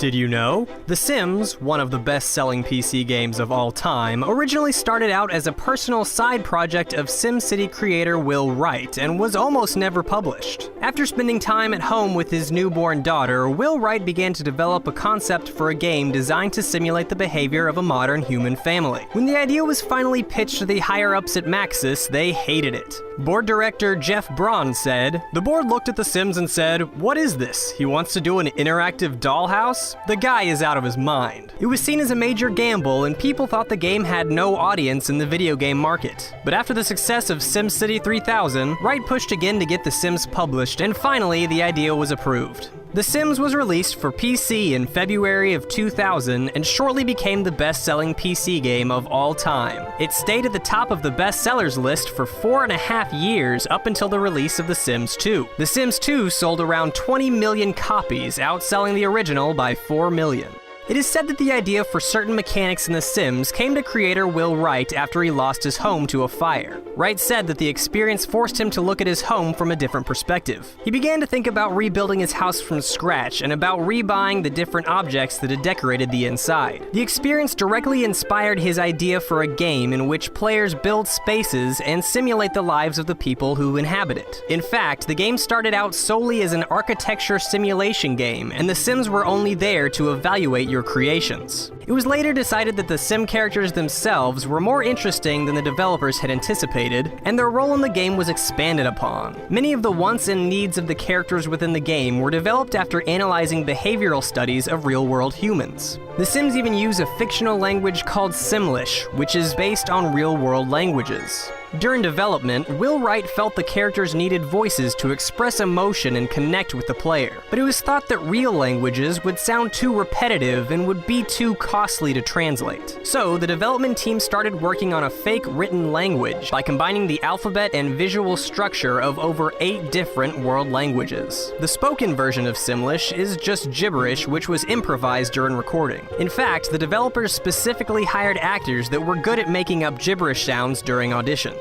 Did you know? The Sims, one of the best-selling PC games of all time, originally started out as a personal side project of SimCity creator Will Wright and was almost never published. After spending time at home with his newborn daughter, Will Wright began to develop a concept for a game designed to simulate the behavior of a modern human family. When the idea was finally pitched to the higher-ups at Maxis, they hated it. Board director Jeff Braun said, "The board looked at The Sims and said, 'What is this? He wants to do an interactive dollhouse? The guy is out of his mind.'" It was seen as a major gamble, and people thought the game had no audience in the video game market. But after the success of SimCity 3000, Wright pushed again to get The Sims published, and finally the idea was approved. The Sims was released for PC in February of 2000 and shortly became the best-selling PC game of all time. It stayed at the top of the bestsellers list for 4.5 years up until the release of The Sims 2. The Sims 2 sold around 20 million copies, outselling the original by 4 million. It is said that the idea for certain mechanics in The Sims came to creator Will Wright after he lost his home to a fire. Wright said that the experience forced him to look at his home from a different perspective. He began to think about rebuilding his house from scratch and about rebuying the different objects that had decorated the inside. The experience directly inspired his idea for a game in which players build spaces and simulate the lives of the people who inhabit it. In fact, the game started out solely as an architecture simulation game, and the Sims were only there to evaluate your creations. It was later decided that the Sim characters themselves were more interesting than the developers had anticipated, and their role in the game was expanded upon. Many of the wants and needs of the characters within the game were developed after analyzing behavioral studies of real-world humans. The Sims even use a fictional language called Simlish, which is based on real-world languages. During development, Will Wright felt the characters needed voices to express emotion and connect with the player, but it was thought that real languages would sound too repetitive and would be too costly to translate. So, the development team started working on a fake written language by combining the alphabet and visual structure of over 8 different world languages. The spoken version of Simlish is just gibberish, which was improvised during recording. In fact, the developers specifically hired actors that were good at making up gibberish sounds during auditions.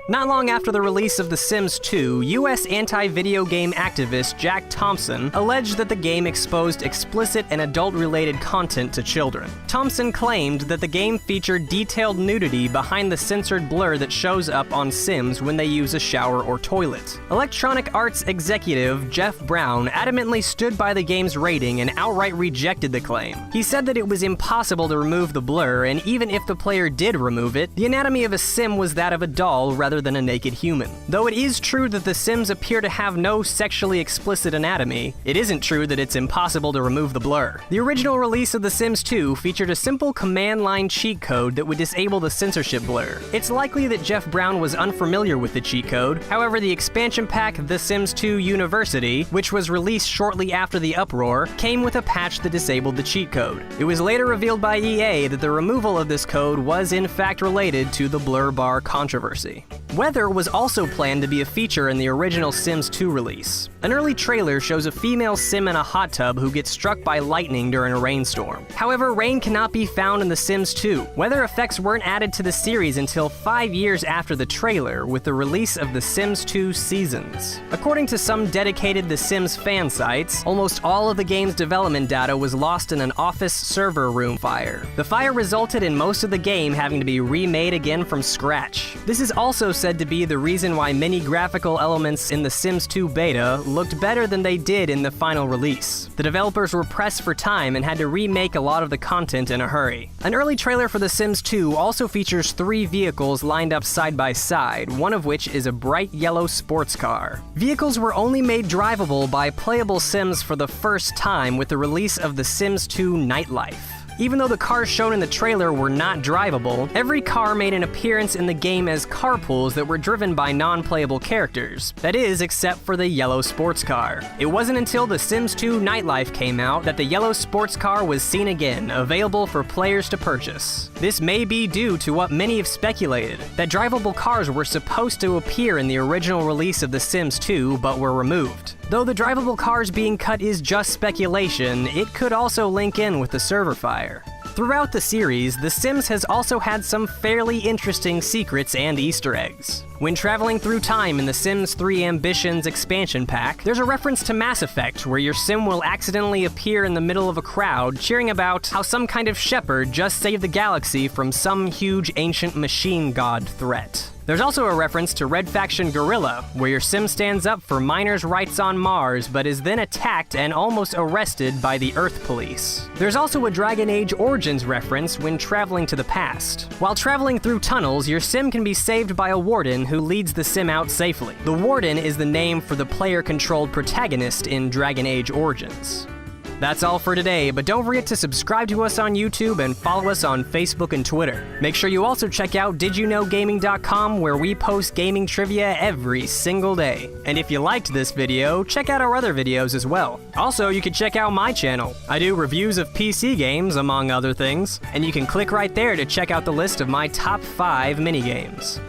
Not long after the release of The Sims 2, US anti-video game activist Jack Thompson alleged that the game exposed explicit and adult-related content to children. Thompson claimed that the game featured detailed nudity behind the censored blur that shows up on Sims when they use a shower or toilet. Electronic Arts executive Jeff Braun adamantly stood by the game's rating and outright rejected the claim. He said that it was impossible to remove the blur, and even if the player did remove it, the anatomy of a Sim was that of a doll rather than a naked human. Though it is true that the Sims appear to have no sexually explicit anatomy, it isn't true that it's impossible to remove the blur. The original release of The Sims 2 featured a simple command line cheat code that would disable the censorship blur. It's likely that Jeff Braun was unfamiliar with the cheat code. However, the expansion pack The Sims 2 University, which was released shortly after the uproar, came with a patch that disabled the cheat code. It was later revealed by EA that the removal of this code was in fact related to the blur bar controversy. Weather was also planned to be a feature in the original Sims 2 release. An early trailer shows a female Sim in a hot tub who gets struck by lightning during a rainstorm. However, rain cannot be found in The Sims 2. Weather effects weren't added to the series until 5 years after the trailer, with the release of The Sims 2 Seasons. According to some dedicated The Sims fan sites, almost all of the game's development data was lost in an office server room fire. The fire resulted in most of the game having to be remade again from scratch. This is also said to be the reason why many graphical elements in The Sims 2 beta looked better than they did in the final release. The developers were pressed for time and had to remake a lot of the content in a hurry. An early trailer for The Sims 2 also features 3 vehicles lined up side by side, one of which is a bright yellow sports car. Vehicles were only made drivable by playable Sims for the first time with the release of The Sims 2 Nightlife. Even though the cars shown in the trailer were not drivable, every car made an appearance in the game as carpools that were driven by non-playable characters. That is, except for the yellow sports car. It wasn't until The Sims 2 Nightlife came out that the yellow sports car was seen again, available for players to purchase. This may be due to what many have speculated, that drivable cars were supposed to appear in the original release of The Sims 2, but were removed. Though the drivable cars being cut is just speculation, it could also link in with the server fire. Throughout the series, The Sims has also had some fairly interesting secrets and Easter eggs. When traveling through time in The Sims 3 Ambitions expansion pack, there's a reference to Mass Effect where your sim will accidentally appear in the middle of a crowd cheering about how some kind of shepherd just saved the galaxy from some huge ancient machine god threat. There's also a reference to Red Faction Guerrilla, where your sim stands up for miners' rights on Mars, but is then attacked and almost arrested by the Earth Police. There's also a Dragon Age Origins reference when traveling to the past. While traveling through tunnels, your sim can be saved by a warden who leads the sim out safely. The warden is the name for the player-controlled protagonist in Dragon Age Origins. That's all for today, but don't forget to subscribe to us on YouTube and follow us on Facebook and Twitter. Make sure you also check out didyouknowgaming.com, where we post gaming trivia every single day. And if you liked this video, check out our other videos as well. Also, you can check out my channel. I do reviews of PC games, among other things, and you can click right there to check out the list of my top 5 minigames.